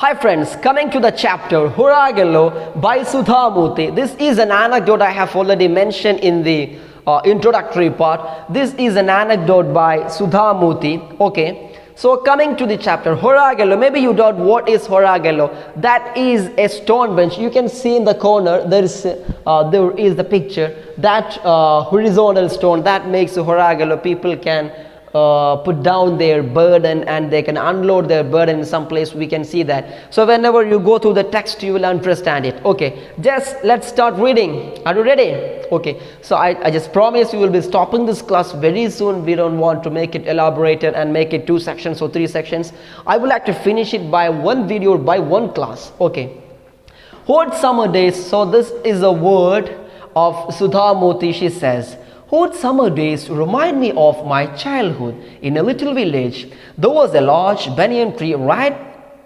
Hi friends, coming to the chapter Horegallu by Sudhamurthy. This is an anecdote I have already mentioned in the introductory part. This is an anecdote by Sudhamurthy. Okay, so coming to the chapter Horegallu, maybe you doubt what is Horegallu. That is a stone bench. You can see in the corner there is the picture, that horizontal stone that makes Horegallu. People can put down their burden and they can unload their burden in some place. We can see that. So whenever you go through the text, you will understand it. Okay, just let's start reading. Are you ready? Okay, so I just promise we will be stopping this class very soon. We don't want to make it elaborated and make it 2 sections or 3 sections. I would like to finish it by one video, by one class. Okay, hot summer days. So this is a word of Sudhamurthy. She says, hot summer days remind me of my childhood. In a little village, there was a large banyan tree right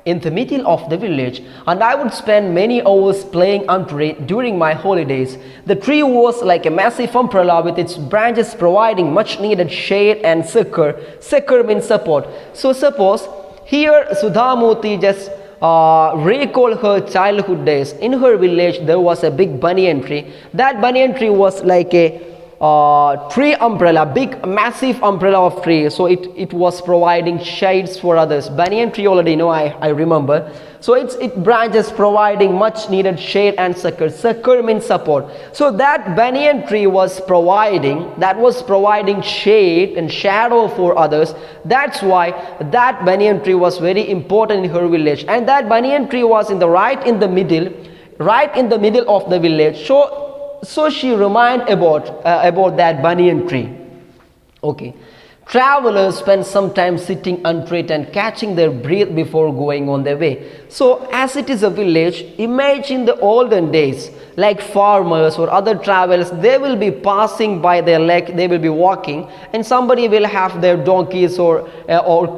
in the middle of the village, and I would spend many hours playing under it during my holidays. The tree was like a massive umbrella with its branches providing much needed shade and succor. Succor means support. So suppose here Sudhamurthy just recall her childhood days. In her village there was a big banyan tree. That banyan tree was like a tree umbrella, big massive umbrella of tree. So it was providing shades for others. Banyan tree already know, I remember. So it branches providing much needed shade and succor. Succor means support. So that banyan tree was providing shade and shadow for others. That's why that banyan tree was very important in her village, and that banyan tree was right in the middle of the village. So she reminded about that banyan tree. Okay, travelers spend some time sitting under it and catching their breath before going on their way. So as it is a village, imagine the olden days, like farmers or other travelers, they will be passing by their leg, they will be walking, and somebody will have their donkeys or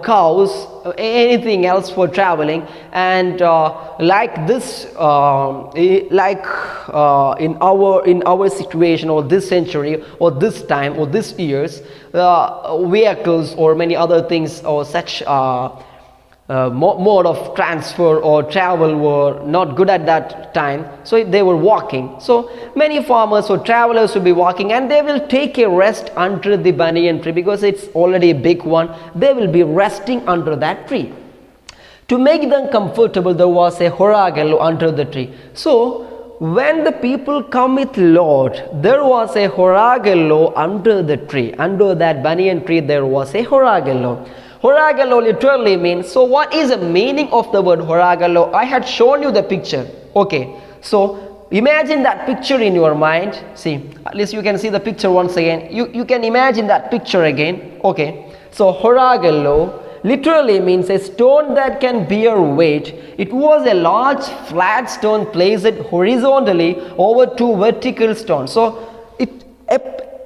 cows, anything else for traveling, and like this, in our situation or this century or this time or this years, vehicles or many other things or such mode of transfer or travel were not good at that time, so they were walking. So many farmers or travelers will be walking, and they will take a rest under the banyan tree because it's already a big one. They will be resting under that tree. To make them comfortable, there was a Horegallu under the tree. So when the people come with load, there was a Horegallu under the tree. Under that banyan tree there was a Horegallu. Horegallu literally means, so what is the meaning of the word Horegallu? I had shown you the picture. Okay, so imagine that picture in your mind. See, at least you can see the picture once again. You can imagine that picture again. Okay, so Horegallu literally means a stone that can bear weight. It was a large flat stone placed horizontally over 2 vertical stones. So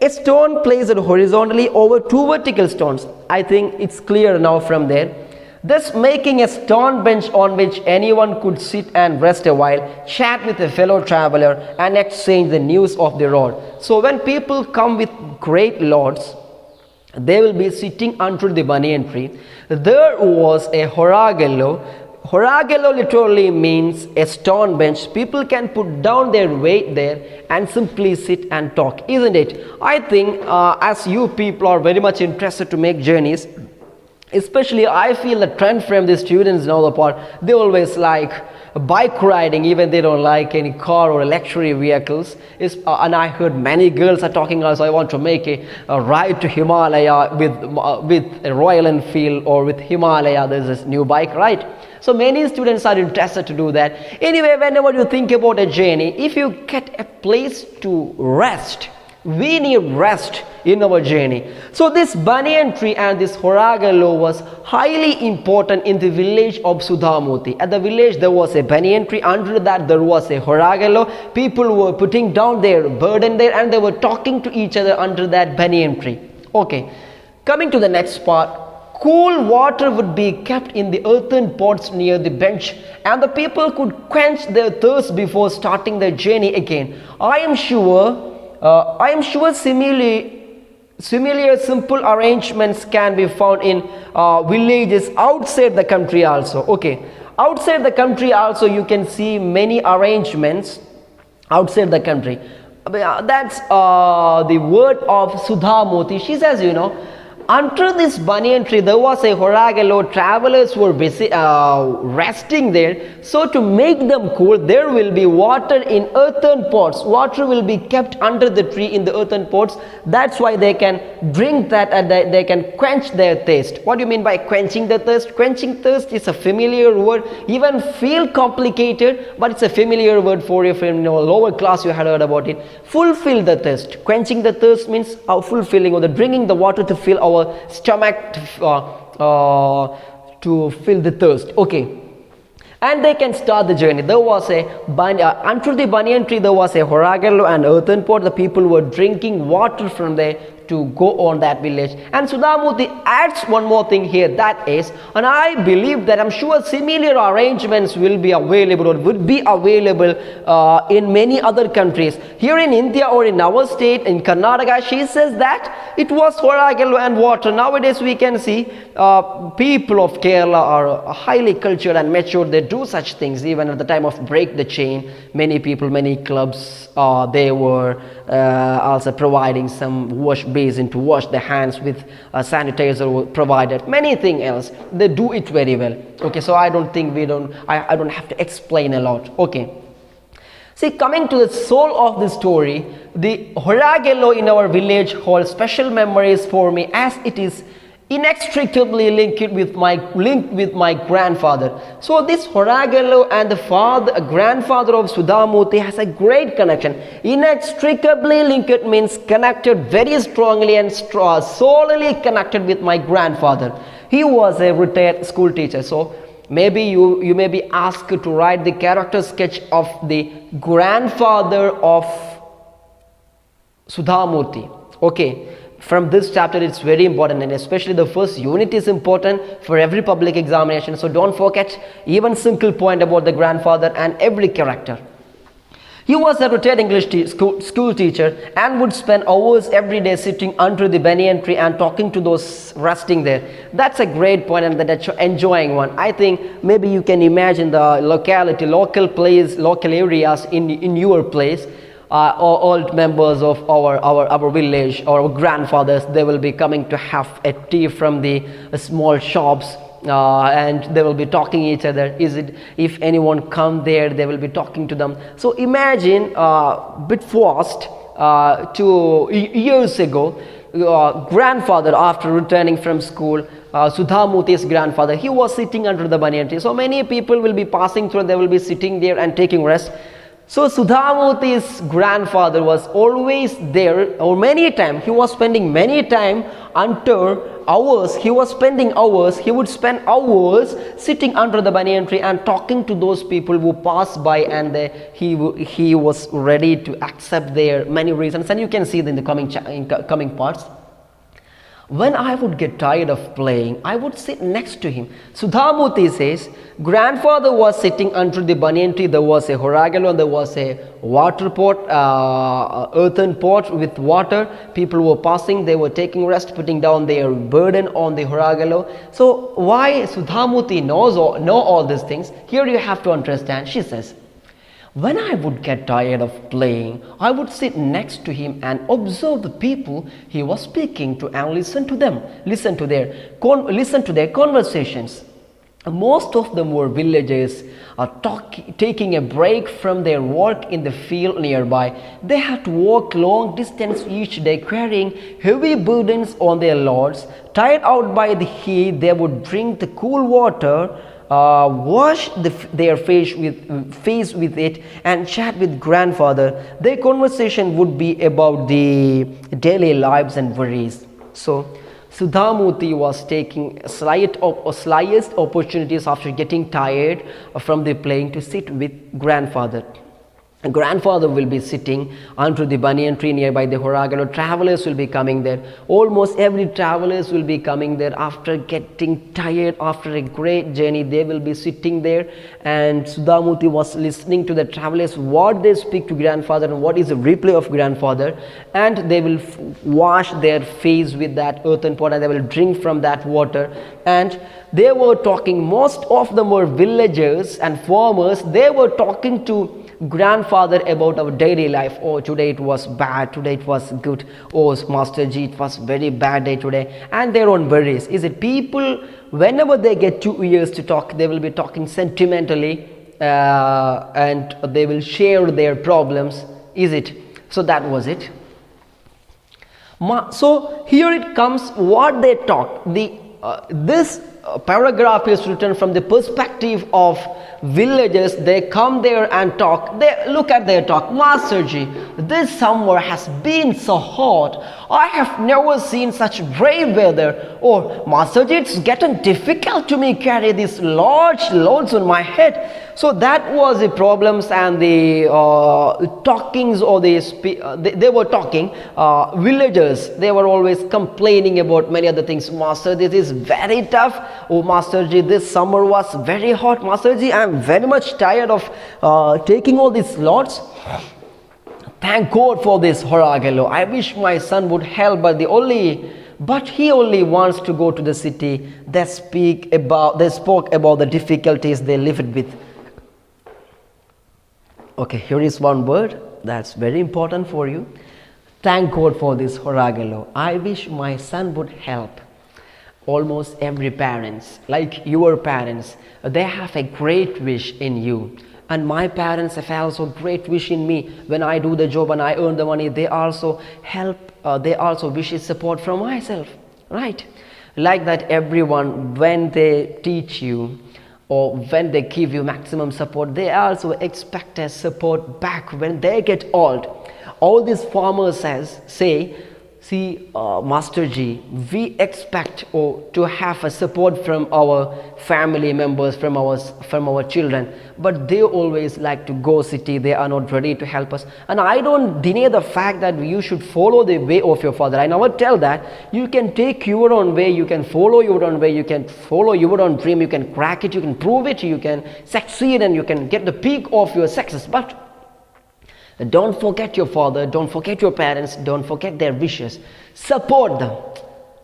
a stone placed horizontally over 2 vertical stones. I think it's clear now from there. Thus making a stone bench on which anyone could sit and rest a while, chat with a fellow traveler, and exchange the news of the road. So when people come with great loads, they will be sitting under the banyan tree. There was a Horegallu. Horegallu literally means a stone bench. People can put down their weight there and simply sit and talk, isn't it? I think as you people are very much interested to make journeys, especially I feel the trend from the students now, the part they always like bike riding, even they don't like any car or luxury vehicles. And I heard many girls are talking also, I want to make a ride to Himalaya with a Royal Enfield or with Himalaya. There's this new bike, right? So many students are interested to do that. Anyway, whenever you think about a journey, if you get a place to rest, we need rest in our journey. So this banyan tree and this Horegallu was highly important in the village of Sudhamurthy. At the village there was a banyan tree, under that there was a Horegallu. People were putting down their burden there and they were talking to each other under that banyan tree. Okay, coming to the next part. Cool water would be kept in the earthen pots near the bench, and the people could quench their thirst before starting their journey again. I am sure similar simple arrangements can be found in villages outside the country also. Okay, Outside the country also you can see many arrangements outside the country. That's the word of Sudhamurti. She says, under this banyan tree there was a Horegallu. Travelers were busy resting there. So to make them cool, there will be water in earthen pots. Water will be kept under the tree in the earthen pots. That's why they can drink that and they can quench their thirst. What do you mean by quenching the thirst? Quenching thirst is a familiar word, even feel complicated, but it's a familiar word for you. If in lower class you had heard about it. Fulfill the thirst. Quenching the thirst means fulfilling, or the drinking the water to fill our stomach, to fill the thirst. Okay. And they can start the journey. There was under the banyan tree there was a Horegallu and earthen pot. The people were drinking water from there to go on that village. And Sudhamurti adds one more thing here, that is, and I believe that I'm sure similar arrangements will be available or would be available in many other countries. Here in India or in our state, in Karnataka, she says that it was Horegallu and water. Nowadays we can see people of Kerala are highly cultured and mature. They do such things. Even at the time of Break the Chain, many people, many clubs, they were also providing some wash basin to wash their hands with sanitizer provided, many things else. They do it very well. Okay, so I don't think I don't have to explain a lot. Okay, see, coming to the soul of the story, the Horegallu in our village holds special memories for me, as it is inextricably linked with my grandfather. So this Horegallu and the grandfather of Sudhamurti has a great connection. Inextricably linked means connected very strongly and solely connected with my grandfather. He was a retired school teacher. So maybe you may be asked to write the character sketch of the grandfather of Sudhamurti. Okay. From this chapter it's very important, and especially the first unit is important for every public examination. So don't forget even single point about the grandfather and every character. He was a retired English school teacher and would spend hours every day sitting under the banyan tree and talking to those resting there. That's a great point, and that's enjoying one. I think maybe you can imagine the locality, local areas in your place. Old members of our village, or our grandfathers, they will be coming to have a tea from the small shops, and they will be talking each other. If anyone come there, they will be talking to them. So imagine bit fast, 2 years ago, grandfather, after returning from school, Sudhamurti's grandfather, he was sitting under the banyan tree. So many people will be passing through, they will be sitting there and taking rest. So Sudhamurti's grandfather was always there, or many times he was spending many time under hours. He would spend hours sitting under the banyan tree and talking to those people who passed by, and he was ready to accept their many reasons. And you can see in the coming parts. When I would get tired of playing, I would sit next to him. Sudhamurti says, grandfather was sitting under the banyan tree. There was a Horegallu and there was a water pot, earthen pot with water. People were passing, they were taking rest, putting down their burden on the Horegallu. So why Sudhamurti know all these things? Here you have to understand. She says, when I would get tired of playing, I would sit next to him and observe the people he was speaking to and listen to them, listen to their conversations. Most of them were villagers taking a break from their work in the field nearby. They had to walk long distance each day, carrying heavy burdens on their loads. Tired out by the heat, they would drink the cool water, wash their face with it, and chat with grandfather. Their conversation would be about the daily lives and worries. So Sudhamurti was taking slyest opportunities after getting tired from the playing to sit with grandfather. grandfather will be sitting under the banyan tree nearby the Horegallu. Travelers will be coming there. Almost every travelers will be coming there after getting tired, after a great journey. They will be sitting there, and Sudhamurti was listening to the travelers, what they speak to grandfather and what is the reply of grandfather, and they will wash their face with that earthen pot and they will drink from that water. And they were talking, most of them were villagers and farmers. They were talking to grandfather about our daily life. Oh, today it was bad, today it was good. Oh, Master Ji, it was very bad day today. And their own worries. Is it people, whenever they get 2 years to talk, they will be talking sentimentally, and they will share their problems. Is it? So that was it. So here it comes what they talk. This paragraph is written from the perspective of villagers. They come there and talk. They look at their talk. Masterji, this summer has been so hot. I have never seen such brave weather. Oh, Masterji, it's getting difficult to me carry these large loads on my head. So that was the problems and the talkings, or they were talking. Villagers, they were always complaining about many other things. Master, this is very tough. Oh, Masterji, this summer was very hot. Masterji, I am very much tired of taking all these loads. Thank God for this Horegallu. I wish my son would help, but he only wants to go to the city. They spoke about the difficulties they lived with. Okay, here is one word that's very important for you. Thank God for this Horegallu. I wish my son would help. Almost every parents, like your parents, they have a great wish in you. And my parents have also great wish in me. When I do the job and I earn the money, they also help, they also wish support from myself, right? Like that, everyone, when they teach you or when they give you maximum support, they also expect a support back when they get old. All these farmers say, see, Master Ji, we expect to have a support from our family members, from our children, but they always like to go city. They are not ready to help us. And I don't deny the fact that you should follow the way of your father. I never tell that. You can take your own way, you can follow your own way, you can follow your own dream, you can crack it, you can prove it, you can succeed, and you can get the peak of your success. But don't forget your father, don't forget your parents, don't forget their wishes. Support them.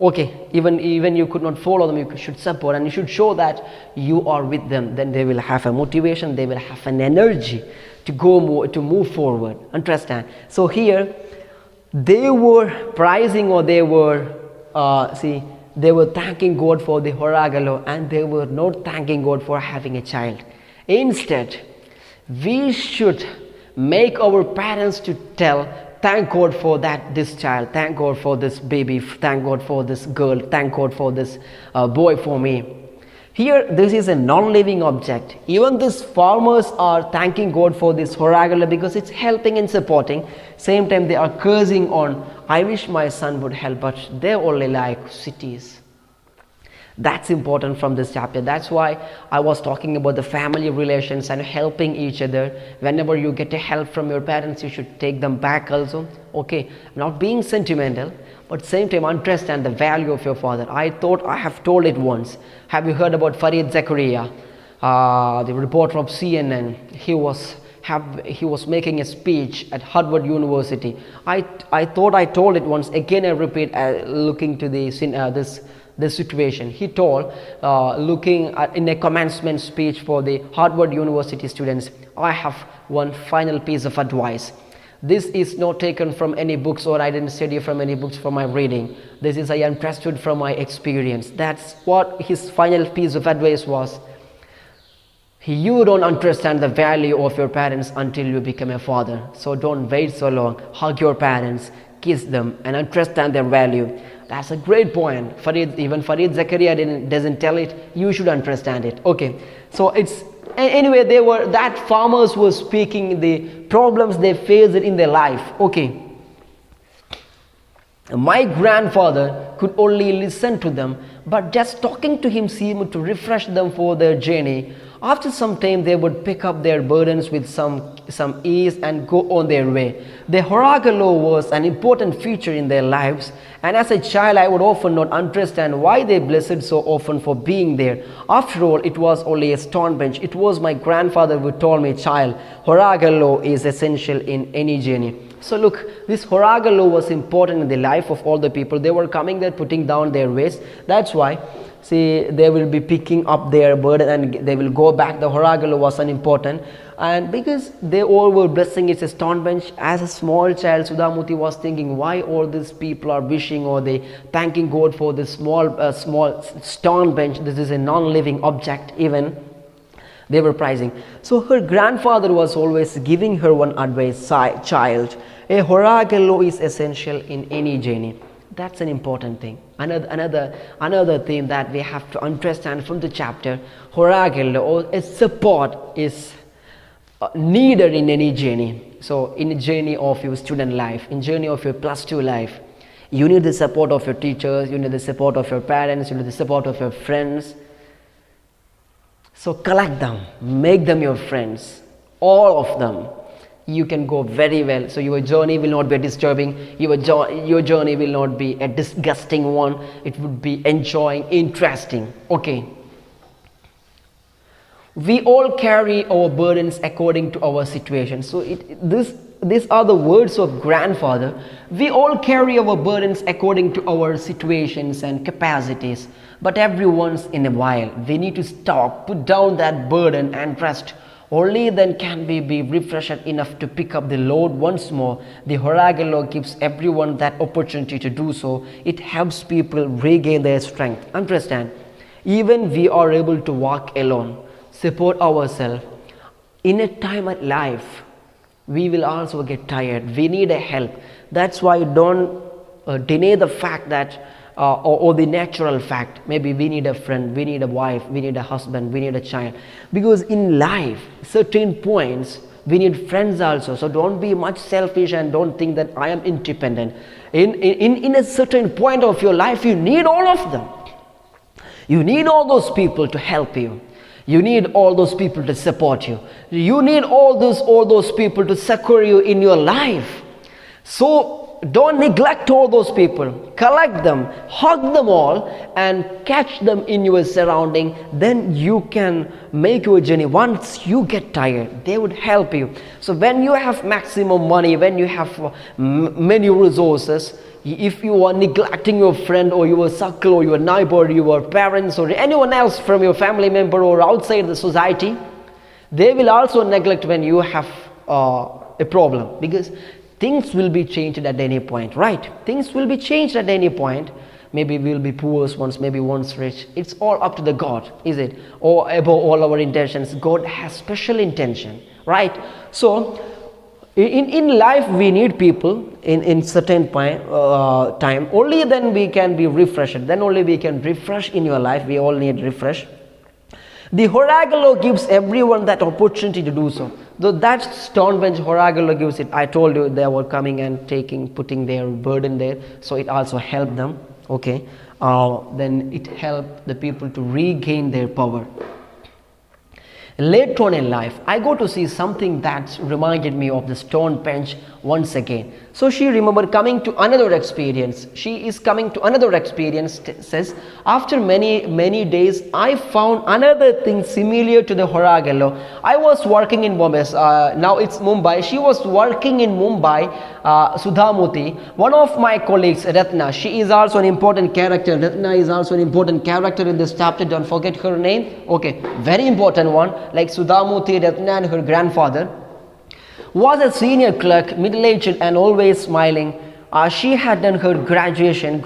Okay, even you could not follow them, you should support, and you should show that you are with them. Then they will have a motivation, they will have an energy to move forward. Understand? So here they were praising, or they were thanking God for the Horegallu, and they were not thanking God for having a child. Instead, we should make our parents to tell, thank God for this child, thank God for this baby, thank God for this girl, thank God for this boy for me. Here, this is a non-living object. Even these farmers are thanking God for this Horegallu because it's helping and supporting. Same time, they are cursing on, I wish my son would help, but they only like cities. That's important from this chapter. That's why I was talking about the family relations and helping each other. Whenever you get a help from your parents, you should take them back also. Okay, not being sentimental, but same time understand the value of your father. I thought I have told it once. Have you heard about Farid Zakaria, the reporter of CNN? He was making a speech at Harvard University. I thought I told it once. Again, I repeat, looking to this situation. He told, looking at in a commencement speech for the Harvard University students, I have one final piece of advice. This is not taken from any books, or I didn't study from any books from my reading. This is I understood from my experience. That's what his final piece of advice was. You don't understand the value of your parents until you become a father. So don't wait so long. Hug your parents, kiss them, and understand their value. That's a great point. Even Farid Zakaria doesn't tell it. You should understand it. Okay. So it's anyway. That farmers were speaking the problems they faced in their life. Okay. My grandfather could only listen to them, but just talking to him seemed to refresh them for their journey. After some time, they would pick up their burdens with some ease and go on their way. The Horegallu was an important feature in their lives, and as a child, I would often not understand why they blessed so often for being there. After all, it was only a stone bench. It was my grandfather who told me, child, Horegallu is essential in any journey. So look, this Horegallu was important in the life of all the people. They were coming there, putting down their waste. That's why, see, they will be picking up their burden and they will go back. The Horegallu was an important, and because they all were blessing, it's a stone bench. As a small child, Sudhamuti was thinking, why all these people are wishing or they thanking God for this small stone bench. This is a non-living object even. They were prizing. So her grandfather was always giving her one advice, child, a Horegallu is essential in any journey. That's an important thing. Another thing that we have to understand from the chapter, Horegallu or a support is needed in any journey. So in a journey of your student life, in journey of your +2 life, you need the support of your teachers, you need the support of your parents, you need the support of your friends. So collect them, make them your friends, all of them. You can go very well. So your journey will not be disturbing. Your journey will not be a disgusting one. It would be enjoying, interesting. Okay. We all carry our burdens according to our situation. So these are the words of grandfather. We all carry our burdens according to our situations and capacities. But every once in a while, we need to stop, put down that burden and rest. Only then can we be refreshed enough to pick up the load once more. The Horegallu gives everyone that opportunity to do so. It helps people regain their strength. Understand? Even we are able to walk alone, support ourselves. In a time of life, we will also get tired. We need a help. That's why don't deny the fact that or the natural fact, maybe we need a friend, we need a wife, we need a husband, we need a child. Because in life, certain points, we need friends also. So don't be much selfish and don't think that I am independent. In a certain point of your life, you need all of them. You need all those people to help you. You need all those people to support you. You need all those people to succor you in your life. So don't neglect all those people. Collect them, hug them all, and catch them in your surrounding. Then you can make your journey. Once you get tired, they would help you. So when you have maximum money, when you have many resources, if you are neglecting your friend or your circle or your neighbor, your parents or anyone else from your family member or outside the society, they will also neglect when you have a problem, because things will be changed at any point, right? Things will be changed at any point. Maybe we'll be poor once, maybe once rich. It's all up to the God, is it? Or above all our intentions, God has special intention, right? So in life we need people in certain time. Only then we can be refreshed. Then only we can refresh in your life. We all need refresh. The Horegallu gives everyone that opportunity to do so. Though that stone bench Horegallu gives it, I told you they were coming and putting their burden there. So it also helped them. Okay. Then it helped the people to regain their power. Later on in life, I got to see something that reminded me of the stone bench once again. So she remembered coming to another experience. She is coming to another experience, says, after many days, I found another thing similar to the Horegallu. I was working in Bombay, now it's Mumbai. She was working in Mumbai, Sudhamuti. One of my colleagues, Ratna, she is also an important character. Ratna is also an important character in this chapter. Don't forget her name. Okay, very important one. Like Sudhamuti, Ratna and her grandfather, was a senior clerk, middle-aged and always smiling. She had done her graduation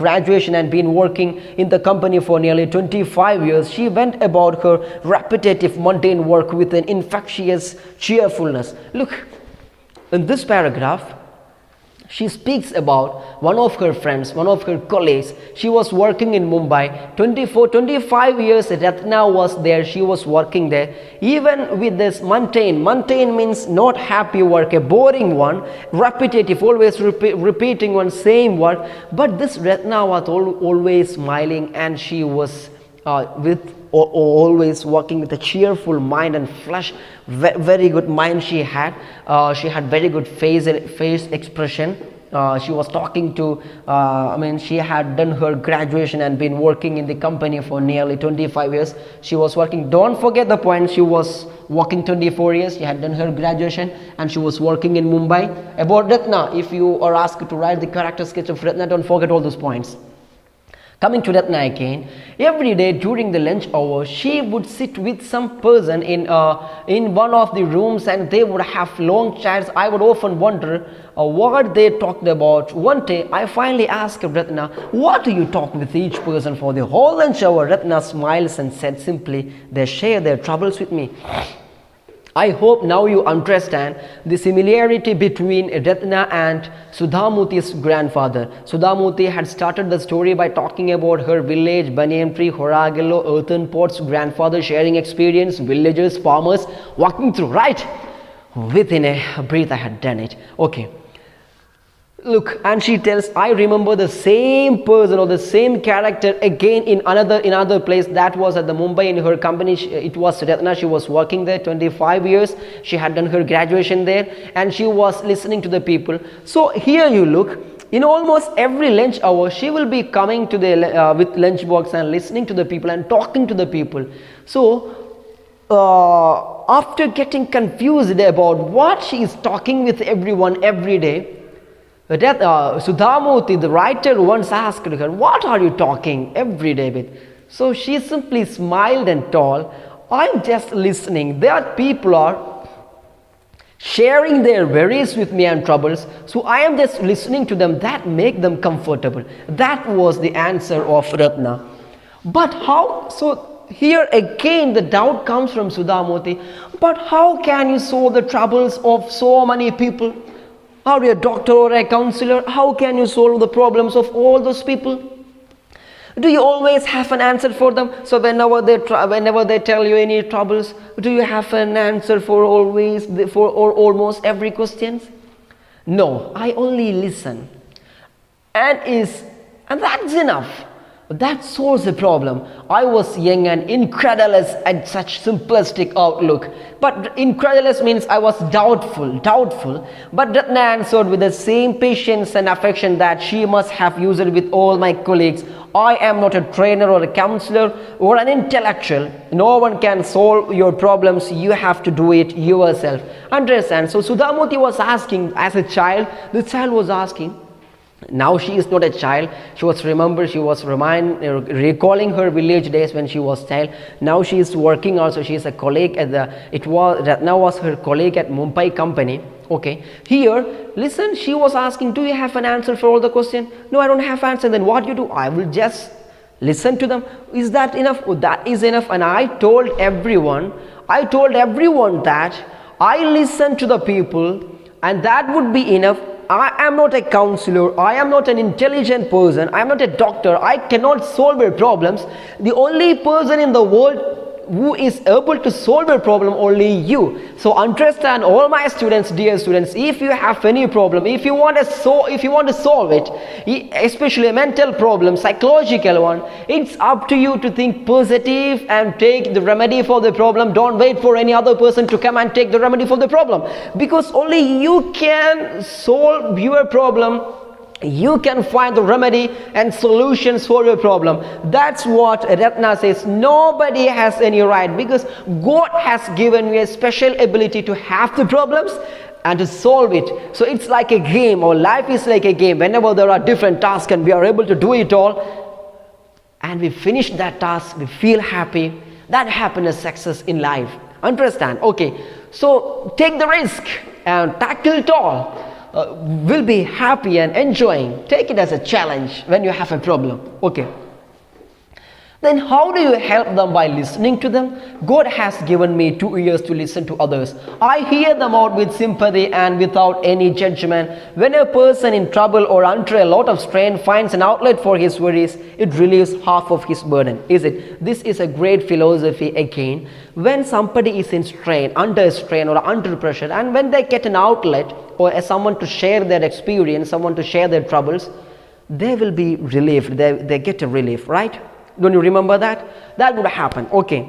and been working in the company for nearly 25 years. She went about her repetitive, mundane work with an infectious cheerfulness. Look, in this paragraph, she speaks about one of her friends, one of her colleagues. She was working in Mumbai. 25 years Ratna was there. She was working there. Even with this mundane means not happy work, a boring one, repetitive, always repeating one same work. But this Ratna was always smiling, and she was with always working with a cheerful mind and flash. Very good mind she had. She had very good face expression. She was talking to, she had done her graduation and been working in the company for nearly 25 years. She was working, don't forget the point, she was working 24 years. She had done her graduation and she was working in Mumbai. About Ratna, if you are asked to write the character sketch of Ratna, don't forget all those points. Coming to Ratna again, every day during the lunch hour, she would sit with some person in one of the rooms and they would have long chats. I would often wonder what they talked about. One day, I finally asked Ratna, what do you talk with each person for the whole lunch hour? Ratna smiles and said simply, they share their troubles with me. I hope now you understand the similarity between Ratna and Sudhamuti's grandfather. Sudhamuti had started the story by talking about her village, banyan tree, Horegallu, earthen pots, grandfather sharing experience, villagers, farmers walking through, right? Within a breath I had done it. Okay. Look, and she tells, I remember the same person or the same character again in another place. That was at the Mumbai in her company. It was Ratna. She was working there 25 years. She had done her graduation there and she was listening to the people. So here you look, in almost every lunch hour, she will be coming to the with lunch box and listening to the people and talking to the people. So after getting confused about what she is talking with everyone every day, Sudhamuti, the writer, once asked her, what are you talking every day with? So she simply smiled and told, I'm just listening. There people are sharing their worries with me and troubles. So I am just listening to them. That make them comfortable. That was the answer of Ratna. But how? So here again the doubt comes from Sudhamuti. But how can you solve the troubles of so many people? Are you a doctor or a counselor? How can you solve the problems of all those people? Do you always have an answer for them? So whenever they tell you any troubles, do you have an answer for almost every question? No, I only listen. And that's enough. That solves the problem. I was young and incredulous at such simplistic outlook. But incredulous means I was doubtful. But Ratna answered with the same patience and affection that she must have used with all my colleagues. I am not a trainer or a counselor or an intellectual. No one can solve your problems. You have to do it yourself. Understand? So Sudhamuti was asking as a child. The child was asking. Now she is not a child. She was recalling her village days when she was child. Now she is working also. She is a colleague at Ratna was her colleague at Mumbai company. Okay. Here, listen, she was asking, do you have an answer for all the question? No, I don't have answer. Then what you do? I will just listen to them. Is that enough? Oh, that is enough. And I told everyone that I listen to the people and that would be enough. I am not a counselor, I am not an intelligent person, I am not a doctor, I cannot solve your problems. The only person in the world who is able to solve a problem, only you. So understand, all my students, dear students, if you have any problem, if you want to solve it, especially a mental problem, psychological one, it's up to you to think positive and take the remedy for the problem. Don't wait for any other person to come and take the remedy for the problem, because only you can solve your problem. You can find the remedy and solutions for your problem. That's what Ratna says. Nobody has any right, because God has given you a special ability to have the problems and to solve it. So it's like a game, or life is like a game. Whenever there are different tasks and we are able to do it all and we finish that task, we feel happy. That happiness, success in life. Understand? Okay. So take the risk and tackle it all. Will be happy and enjoying. Take it as a challenge when you have a problem. Okay. Then how do you help them? By listening to them. God has given me 2 ears to listen to others. I hear them out with sympathy and without any judgment. When a person in trouble or under a lot of strain finds an outlet for his worries, it relieves half of his burden. Is it? This is a great philosophy again. When somebody is in strain, under strain or under pressure, and when they get an outlet or someone to share their experience, someone to share their troubles, they will be relieved. They get a relief, right? Don't you remember that? That would happen. Okay.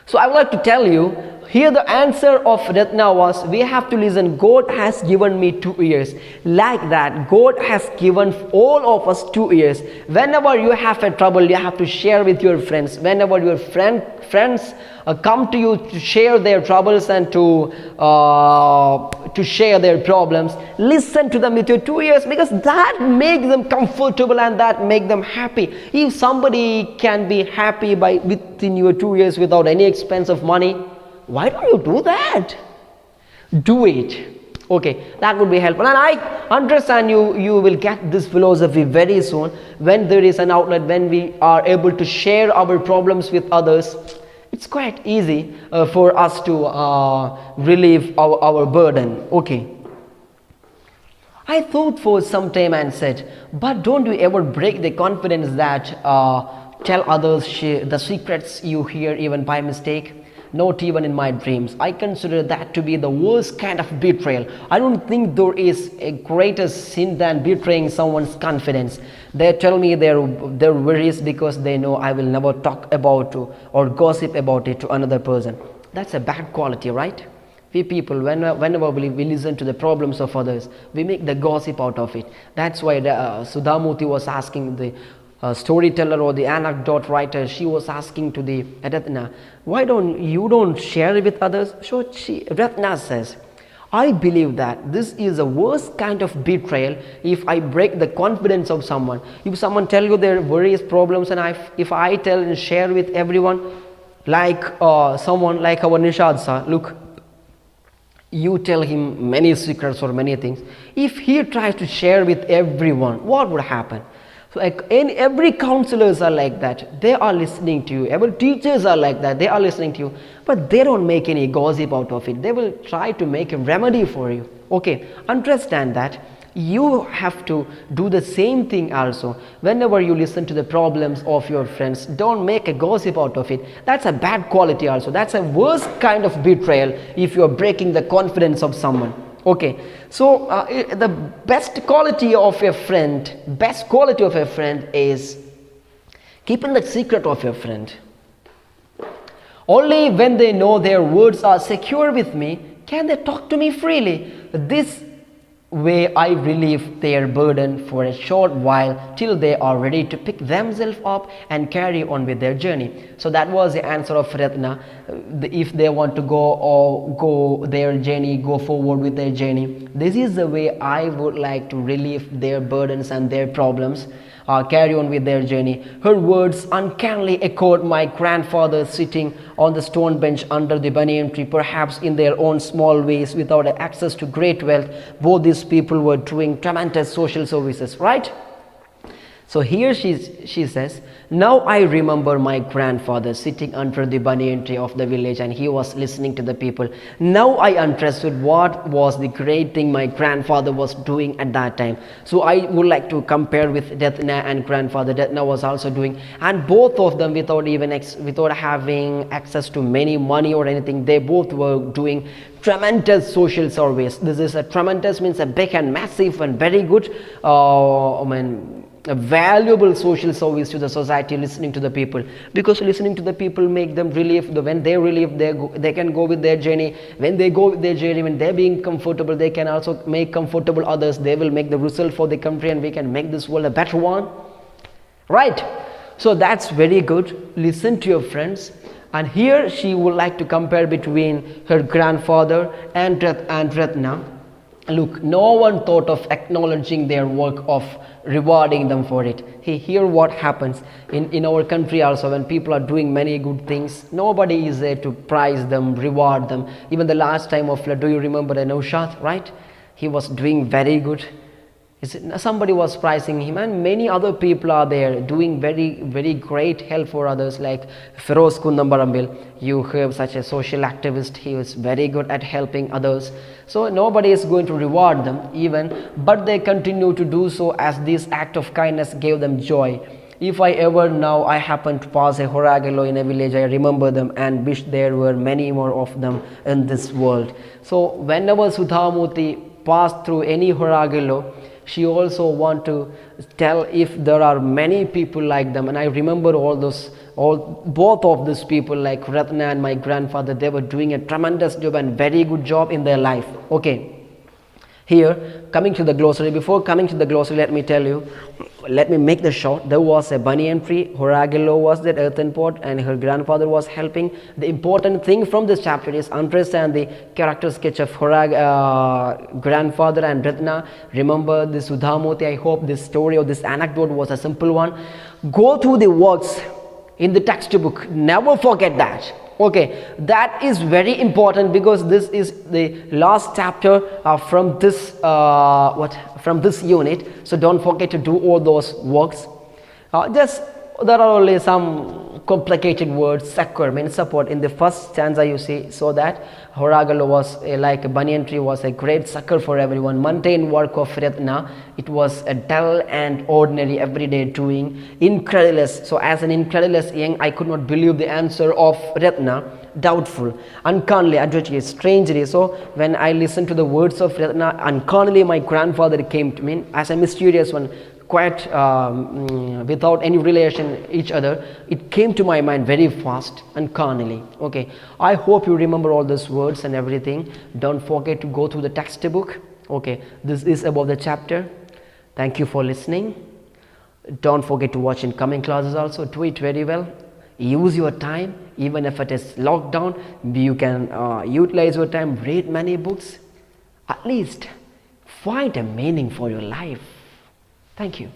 So I would like to tell you, here the answer of Ratna was, we have to listen. God has given me 2 ears. Like that, God has given all of us 2 ears. Whenever you have a trouble, you have to share with your friends. Whenever your friends come to you to share their troubles and to share their problems, listen to them with your 2 ears, because that makes them comfortable and that makes them happy. If somebody can be happy by within your 2 ears without any expense of money, why don't you do that? Do it. Okay, that would be helpful. And I understand you will get this philosophy very soon, when there is an outlet, when we are able to share our problems with others. It's quite easy for us to relieve our burden. Okay. I thought for some time and said, but don't you ever break the confidence that tell others the secrets you hear even by mistake? Not even in my dreams. I consider that to be the worst kind of betrayal. I don't think there is a greater sin than betraying someone's confidence. They tell me their worries because they know I will never talk about or gossip about it to another person. That's a bad quality, right? We people, whenever we listen to the problems of others, we make the gossip out of it. That's why Sudhamurti was asking the storyteller or the anecdote writer, she was asking to the Ratna, why don't you share it with others? So Ratna says, I believe that this is the worst kind of betrayal if I break the confidence of someone. If someone tell you their various problems and if I tell and share with everyone, like someone like our Nishad sir, look, you tell him many secrets or many things. If he tries to share with everyone, what would happen? So every counselors are like that. They are listening to you. Every teachers are like that. They are listening to you. But they don't make any gossip out of it. They will try to make a remedy for you. Okay, understand that. You have to do the same thing also. Whenever you listen to the problems of your friends, don't make a gossip out of it. That's a bad quality also. That's a worst kind of betrayal if you are breaking the confidence of someone. Okay, so the best quality of a friend is keeping the secret of your friend. Only when they know their words are secure with me can they talk to me freely. This way I relieve their burden for a short while till they are ready to pick themselves up and carry on with their journey. So that was the answer of Ratna. If they want to go their journey, go forward with their journey, this is the way I would like to relieve their burdens and their problems, carry on with their journey. Her words uncannily echoed my grandfather sitting on the stone bench under the banyan tree, perhaps in their own small ways, without access to great wealth. Both these people were doing tremendous social services, right? So here she says, now I remember my grandfather sitting under the banyan tree of the village and he was listening to the people. Now I understood what was the great thing my grandfather was doing at that time. So I would like to compare with Ratna and grandfather. Ratna was also doing, and both of them without having access to many money or anything, they both were doing tremendous social service. This is a tremendous means a big and massive and very good a valuable social service to the society, listening to the people, because listening to the people make them relieve. When they relieve, they can go with their journey. When they go with their journey, when they're being comfortable, they can also make comfortable others. They will make the result for the country and we can make this world a better one, right? So that's very good. Listen to your friends. And here she would like to compare between her grandfather and Ratna. Look, no one thought of acknowledging their work, of rewarding them for it. Here what happens in our country also, when people are doing many good things, nobody is there to praise them, reward them. Even the last time of flood, do you remember Naushad, right? He was doing very good. Somebody was praising him, and many other people are there doing very, very great help for others, like Feroz Kundambarambil. You have such a social activist. He was very good at helping others. So nobody is going to reward them even, but they continue to do so as this act of kindness gave them joy. If I happen to pass a Horegallu in a village, I remember them and wish there were many more of them in this world. So whenever Sudhamurti passed through any Horegallu, she also want to tell if there are many people like them. And I remember both of these people, like Ratna and my grandfather, they were doing a tremendous job and very good job in their life. Okay, here, coming to the glossary, before coming to the glossary, let me make the short. There was a banyan tree, Horegallu was that earthen pot, and her grandfather was helping. The important thing from this chapter is understand the character sketch of grandfather and Ratna. Remember this Sudhamurti. I hope this story or this anecdote was a simple one. Go through the words in the textbook, never forget that. Okay, that is very important, because this is the last chapter from this unit. So don't forget to do all those works. There are only some complicated words. Succor means support. In the first stanza you see, so that Horegallu was like a banyan tree, was a great succor for everyone. Mundane work of Ratna, it was a dull and ordinary everyday doing. Incredulous, so as an incredulous young, I could not believe the answer of Ratna. Doubtful, uncannily, adroitly, strangely. So when I listened to the words of Ratna, uncannily my grandfather came to me as a mysterious one, quite without any relation each other. It came to my mind very fast, uncannily. Okay, I hope you remember all these words and everything. Don't forget to go through the textbook. Okay, this is about the chapter. Thank you for listening. Don't forget to watch in coming classes also. Do it very well. Use your time, even if it is locked down. You can utilize your time, read many books. At least find a meaning for your life. Thank you.